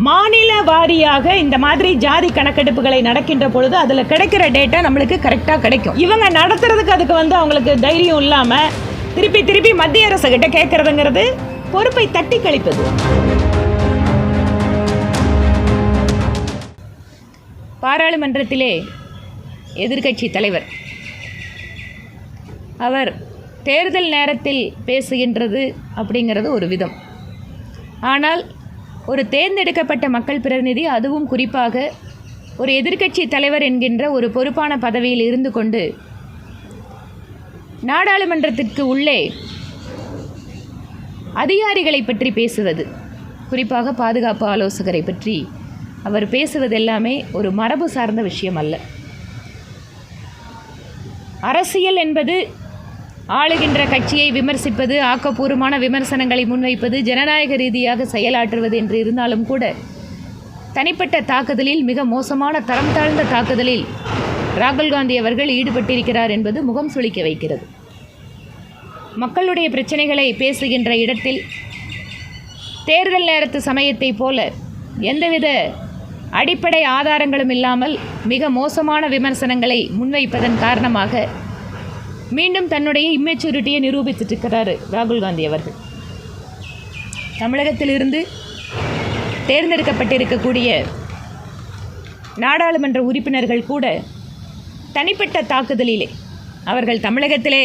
மாநில வாரியாக இந்த மாதிரி ஜாதி கணக்கெடுப்புகளை நடக்கின்ற பொழுது அதில் கிடைக்கிற டேட்டா நம்மளுக்கு கரெக்டாக கிடைக்கும். இவங்க நடத்துறதுக்கு அதுக்கு அவங்களுக்கு தைரியம் இல்லாமல் திருப்பி மத்திய அரசு கிட்ட கேட்கறதுங்கிறது பொறுப்பை தட்டி கழிப்பது. பாராளுமன்றத்திலே எதிர்க்கட்சி தலைவர் அவர் தேர்தல் நேரத்தில் பேசுகின்றது அப்படிங்கிறது ஒரு விதம். ஆனால் ஒரு தேர்ந்தெடுக்கப்பட்ட மக்கள் பிரதிநிதி, அதுவும் குறிப்பாக ஒரு எதிர்க்கட்சி தலைவர் என்கின்ற ஒரு பொறுப்பான பதவியில் இருந்து கொண்டு நாடாளுமன்றத்திற்கு உள்ளே அதிகாரிகளை பற்றி பேசுவது, குறிப்பாக பாதுகாப்பு ஆலோசகரை பற்றி அவர் பேசுவது எல்லாமே ஒரு மரபு சார்ந்த விஷயம் அல்ல. அரசியல் என்பது ஆளுகின்ற கட்சியை விமர்சிப்பது, ஆக்கப்பூர்வமான விமர்சனங்களை முன்வைப்பது, ஜனநாயக ரீதியாக செயலாற்றுவது என்று இருந்தாலும் கூட தனிப்பட்ட தாக்குதலில், மிக மோசமான தரம் தாழ்ந்த தாக்குதலில் ராகுல் காந்தி அவர்கள் ஈடுபட்டிருக்கிறார் என்பது முகம் சுளிக்க வைக்கிறது. மக்களுடைய பிரச்சனைகளை பேசுகின்ற இடத்தில் தேர்தல் நேரத்து சமயத்தை போல எந்தவித அடிப்படை ஆதாரங்களும் இல்லாமல் மிக மோசமான விமர்சனங்களை முன்வைப்பதன் காரணமாக மீண்டும் தன்னுடைய இம்மெச்சூரிட்டியை நிரூபித்திருக்கிறார் ராகுல் காந்தி அவர்கள். தமிழகத்திலிருந்து தேர்ந்தெடுக்கப்பட்டிருக்கக்கூடிய நாடாளுமன்ற உறுப்பினர்கள் கூட தனிப்பட்ட தாக்குதலிலே, அவர்கள் தமிழகத்திலே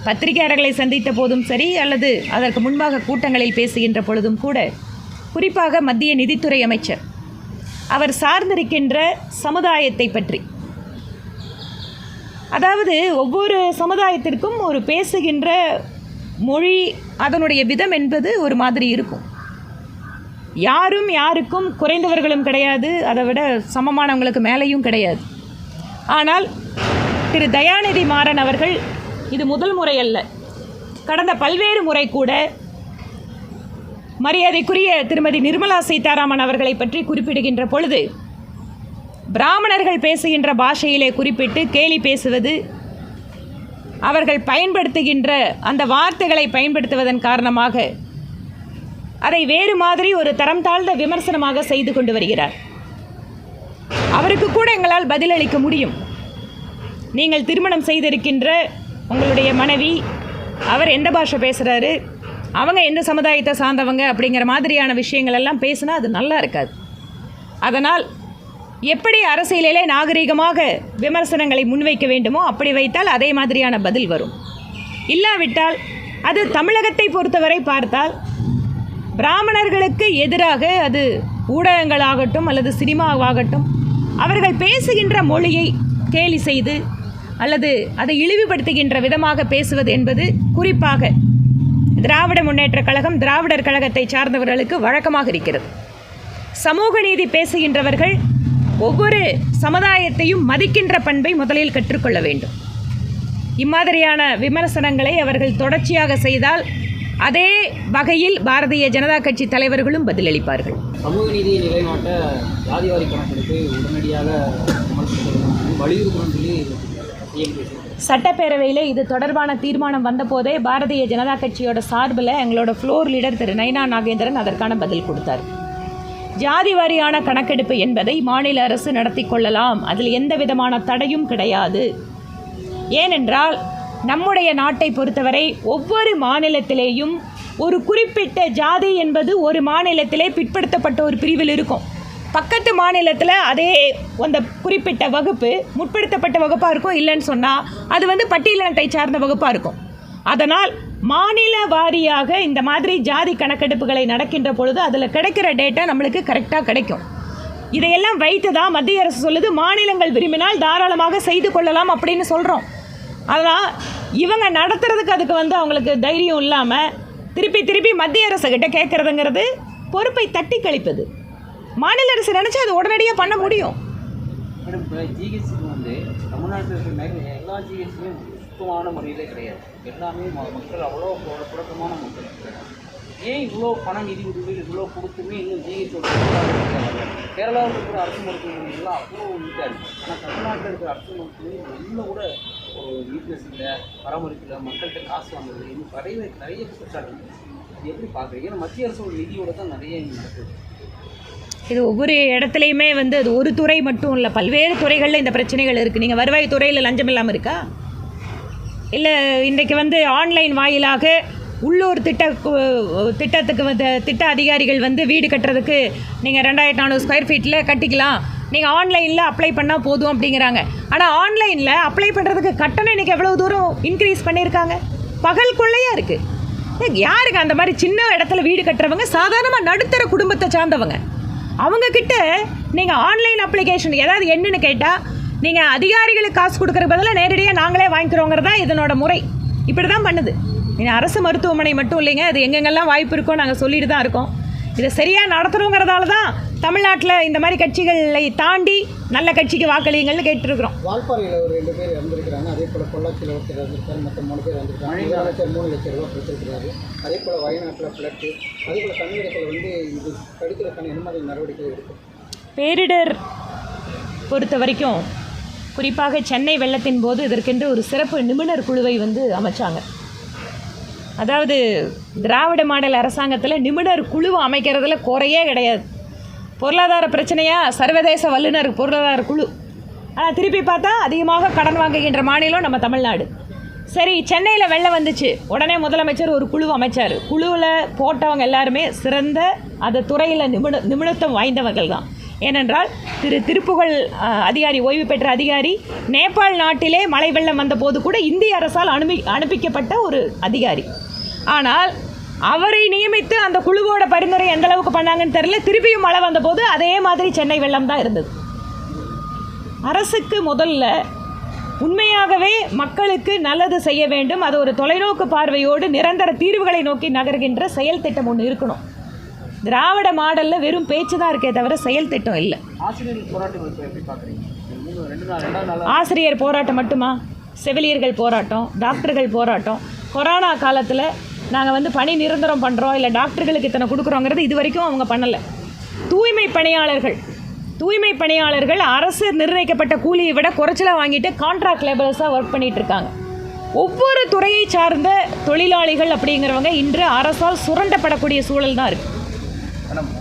பத்திரிகையாளர்களை சந்தித்த போதும் சரி, அல்லது அதற்கு முன்பாக கூட்டங்களில் பேசுகின்ற பொழுதும் கூட, குறிப்பாக மத்திய நிதித்துறை அமைச்சர் அவர் சார்ந்திருக்கின்ற சமுதாயத்தை பற்றி, அதாவது ஒவ்வொரு சமுதாயத்திற்கும் ஒரு பேசுகின்ற மொழி, அதனுடைய விதம் என்பது ஒரு மாதிரி இருக்கும். யாரும் யாருக்கும் குறைந்தவர்களும் கிடையாது, அதை விட சமமானவங்களுக்கு மேலேயும் கிடையாது. ஆனால் திரு தயாநிதி மாறன் அவர்கள் இது முதல் முறை அல்ல, கடந்த பல்வேறு முறை கூட மரியாதைக்குரிய திருமதி நிர்மலா சீதாராமன் அவர்களை பற்றி குறிப்பிடுகின்ற பொழுது பிராமணர்கள் பேசுகின்ற பாஷையிலே குறிப்பிட்டு கேலி பேசுவது, அவர்கள் பயன்படுத்துகின்ற அந்த வார்த்தைகளை பயன்படுத்துவதன் காரணமாக அதை வேறு மாதிரி ஒரு தரம் தாழ்ந்த விமர்சனமாக செய்து கொண்டு வருகிறார். அவருக்கு கூட எங்களால் பதிலளிக்க முடியும். நீங்கள் திருமணம் செய்திருக்கின்ற உங்களுடைய மனைவி, அவர் எந்த பாஷை பேசுகிறாரு, அவங்க எந்த சமுதாயத்தை சார்ந்தவங்க அப்படிங்கிற மாதிரியான விஷயங்கள் எல்லாம் பேசினா அது நல்லா இருக்காது. அதனால் எப்படி அரசியலிலே நாகரிகமாக விமர்சனங்களை முன்வைக்க வேண்டுமோ அப்படி வைத்தால் அதே மாதிரியான பதில் வரும். இல்லாவிட்டால் அது தமிழகத்தை பொறுத்தவரை பார்த்தால் பிராமணர்களுக்கு எதிராக, அது ஊடகங்களாகட்டும் அல்லது சினிமாவாகட்டும், அவர்கள் பேசுகின்ற மொழியை கேலி செய்து அல்லது அதை இழிவுபடுத்துகின்ற விதமாக பேசுவது என்பது குறிப்பாக திராவிட முன்னேற்றக் கழகம், திராவிடர் கழகத்தை சார்ந்தவர்களுக்கு வழக்கமாக இருக்கிறது. சமூக நீதி பேசுகின்றவர்கள் ஒவ்வொரு சமுதாயத்தையும் மதிக்கின்ற பண்பை முதலில் கற்றுக்கொள்ள வேண்டும். இம்மாதிரியான விமர்சனங்களை அவர்கள் தொடர்ச்சியாக செய்தால் அதே வகையில் பாரதிய ஜனதா கட்சி தலைவர்களும் பதிலளிப்பார்கள். சமூக நீதியை நிலைநாட்ட ஜாதிவாரி கணக்கெடுப்பு உடனடியாக வலியுறுத்தணும் சொல்லி சட்டப்பேரவையில் இது தொடர்பான தீர்மானம் வந்தபோதே பாரதிய ஜனதா கட்சியோட சார்பில் எங்களோட ஃப்ளோர் லீடர் திரு நைனா நாகேந்திரன் அதற்கான பதில் கொடுத்தார். ஜாதி வாரியான கணக்கெடுப்பு என்பதை மாநில அரசு நடத்தி கொள்ளலாம், அதில் எந்த விதமான தடையும் கிடையாது. ஏனென்றால் நம்முடைய நாட்டை பொறுத்தவரை ஒவ்வொரு மாநிலத்திலேயும் ஒரு குறிப்பிட்ட ஜாதி என்பது ஒரு மாநிலத்திலே பிற்படுத்தப்பட்ட ஒரு பிரிவில் இருக்கும். பக்கத்து மாநிலத்தில் அதே அந்த குறிப்பிட்ட வகுப்பு முற்படுத்தப்பட்ட வகுப்பாக இருக்கும். இல்லைன்னு சொன்னால் அது பட்டியலினத்தை சார்ந்த வகுப்பாக இருக்கும். அதனால் மாநில வாரியாக இந்த மாதிரி ஜாதி கணக்கெடுப்புகளை நடக்கின்ற பொழுது அதில் கிடைக்கிற டேட்டா நம்மளுக்கு கரெக்டாக கிடைக்கும். இதையெல்லாம் வைத்து தான் மத்திய அரசு சொல்லுது, மாநிலங்கள் விரும்பினால் தாராளமாக செய்து கொள்ளலாம் அப்படின்னு சொல்கிறோம். அதனால் இவங்க நடத்துறதுக்கு அதுக்கு அவங்களுக்கு தைரியம் இல்லாமல் திருப்பி மத்திய அரசு கிட்ட கேட்குறதுங்கிறது பொறுப்பை தட்டி கழிப்பது. மாநில அரசு நினச்சா அது உடனடியாக பண்ண முடியும். மேடம், இப்போ ஜிஹெச்சுக்கு தமிழ்நாட்டில் எல்லா ஜிஹெச்சுமே சுத்தமான முறையிலே கிடையாது. எல்லாமே மக்கள் அவ்வளோ குழப்பமான மக்கள். ஏன் இவ்வளோ பண நிதி உதவிகள் இவ்வளோ கொடுத்துமே இன்னும் ஜிஹெச்சோட கேரளாவில் இருக்கிற அரசு மருத்துவமனைகள்லாம் அவ்வளோ நீட்டாக இருக்குது. ஆனால் தமிழ்நாட்டில் இருக்கிற அரசு மருத்துவமனை இன்னும் கூட ஒரு நீட்னஸ் இல்லை, பராமரிப்பில், மக்கள்கிட்ட காசு வாங்குறது, இன்னும் நிறைய குற்றச்சாட்டு. இது எப்படி பார்க்குறீங்க? ஏன்னா மத்திய அரசோட நிதியோட தான் நிறைய நடக்குது. இது ஒவ்வொரு இடத்துலையுமே வந்து அது ஒரு துறை மட்டும் இல்லை, பல்வேறு துறைகளில் இந்த பிரச்சனைகள் இருக்குது. நீங்கள் வருவாய் துறையில் லஞ்சம் இல்லாமல் இருக்கா? இல்லை இன்றைக்கு வந்து ஆன்லைன் வாயிலாக உள்ளூர் திட்டத்துக்கு வந்து திட்ட அதிகாரிகள் வந்து வீடு கட்டுறதுக்கு நீங்கள் 2400 ஸ்கொயர் ஃபீட்டில் கட்டிக்கலாம், நீங்கள் ஆன்லைனில் அப்ளை பண்ணால் போதும் அப்படிங்கிறாங்க. ஆனால் ஆன்லைனில் அப்ளை பண்ணுறதுக்கு கட்டணம் இன்றைக்கி எவ்வளோ தூரம் இன்க்ரீஸ் பண்ணியிருக்காங்க. பகல் கொள்ளையாக இருக்குது. யாருக்கு அந்த மாதிரி சின்ன இடத்துல வீடு கட்டுறவங்க சாதாரணமாக நடுத்தர குடும்பத்தை சார்ந்தவங்க, அவங்கக்கிட்ட நீங்கள் ஆன்லைன் அப்ளிகேஷன் ஏதாவது என்னன்னு கேட்டால் நீங்கள் அதிகாரிகளுக்கு காசு கொடுக்குற பதிலாக நேரடியாக நாங்களே வாங்கிக்கிறோங்கிறது தான் இதனோட முறை. இப்படி தான் பண்ணுது. நீங்கள் அரசு மருத்துவமனை மட்டும் இல்லைங்க, அது எங்கெங்கெல்லாம் வாய்ப்பு இருக்கோ நாங்கள் சொல்லிட்டு தான் இருக்கோம். இதை சரியாக நடத்துகிறோங்கிறதால தான் தமிழ்நாட்டில் இந்த மாதிரி கட்சிகளை தாண்டி நல்ல கட்சிக்கு வாக்களிங்கள்னு கேட்டுருக்குறோம். வால்பாறையில் ஒரு 2 பேர் இறந்துருக்கிறாங்க. அதே போல் பொள்ளாச்சியில் ஒருத்தர் இறந்துருக்காரு. மொத்தம் 3 பேர் இறந்துருக்காங்க. முதலமைச்சர் 3 லட்சம் ரூபா கொடுத்துருக்கிறாரு. அதே போல் வயநாட்டில் ஃப்ளட்டு, அதே போல் தமிழகத்தில் வந்து இது தடுக்கிறதுக்கான என்ன மாதிரி நடவடிக்கை இருக்குது? பேரிடர் பொறுத்த வரைக்கும் குறிப்பாக சென்னை வெள்ளத்தின் போது இதற்கென்று ஒரு சிறப்பு நிபுணர் குழுவை வந்து அமைச்சாங்க. அதாவது திராவிட மாடல் அரசாங்கத்தில் நிபுணர் குழுவை அமைக்கிறதுல குறையே கிடையாது. பொருளாதார பிரச்சனையாக சர்வதேச வல்லுநர் பொருளாதார குழு, ஆனால் திருப்பி பார்த்தா அதிகமாக கடன் வாங்குகின்ற மாநிலம் நம்ம தமிழ்நாடு. சரி, சென்னையில் வெள்ளம் வந்துச்சு, உடனே முதலமைச்சர் ஒரு குழு அமைச்சார். குழுவில் போட்டவங்க எல்லாருமே சிறந்த அந்த துறையில் நிபுணத்துவம் வாய்ந்தவர்கள் தான். ஏனென்றால் திருப்புகழ் அதிகாரி, ஓய்வு பெற்ற அதிகாரி, நேபாள் நாட்டிலே மழை வெள்ளம் வந்தபோது கூட இந்திய அரசால் அனுப்பிக்கப்பட்ட ஒரு அதிகாரி. ஆனால் அவரை நியமித்து அந்த குழுவோட பரிந்துரை எந்த அளவுக்கு பண்ணாங்கன்னு தெரியல. திருப்பியும் மழை வந்தபோது அதே மாதிரி சென்னை வெள்ளம் தான் இருந்தது. அரசுக்கு முதல்ல உண்மையாகவே மக்களுக்கு நல்லது செய்ய வேண்டும், அது ஒரு தொலைநோக்கு பார்வையோடு நிரந்தர தீர்வுகளை நோக்கி நகர்கின்ற செயல் திட்டம் ஒன்று இருக்கணும். திராவிட மாடலில் வெறும் பேச்சு தான் இருக்கே தவிர செயல் திட்டம் இல்லை. ஆசிரியர் போராட்டம் மட்டுமா? செவிலியர்கள் போராட்டம், டாக்டர்கள் போராட்டம். கொரோனா காலத்தில் நாங்கள் வந்து பணி நிரந்தரம் பண்ணுறோம், இல்லை டாக்டர்களுக்கு இத்தனை கொடுக்குறோங்கிறது இது வரைக்கும் அவங்க பண்ணலை. தூய்மை பணியாளர்கள் அரசு நிர்ணயிக்கப்பட்ட கூலியை விட குறைச்சலாக வாங்கிட்டு கான்ட்ராக்ட் லேபர்ஸாக ஒர்க் பண்ணிகிட்டு இருக்காங்க. ஒவ்வொரு துறையை சார்ந்த தொழிலாளிகள் அப்படிங்கிறவங்க இன்று அரசால் சுரண்டப்படக்கூடிய சூழல் தான் இருக்குது. மேடம்,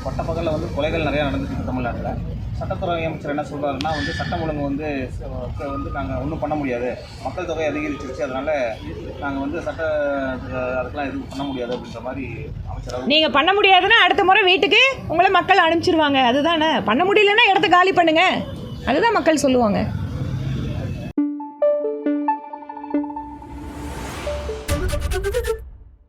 பட்டப்பகலில் வந்து கொலைகள் நிறையா நடந்துருக்கு தமிழ்நாட்டில். சட்டத்துறை அமைச்சர் என்ன சொல்கிறாருன்னா வந்து சட்டம் ஒழுங்கு வந்து நாங்கள் ஒன்றும் பண்ண முடியாது, மக்கள் தொகை அதிகரிச்சிருச்சு, அதனால் நாங்கள் வந்து அதுக்கெல்லாம் எதுவும் பண்ண முடியாது அப்படின்ற மாதிரி அமைச்சர். நீங்கள் பண்ண முடியாதுன்னா அடுத்த முறை வீட்டுக்கு உங்களை மக்கள் அனுப்பிச்சிருவாங்க, அதுதானே. பண்ண முடியலன்னா இடத்த காலி பண்ணுங்கள், அதுதான் மக்கள் சொல்லுவாங்க.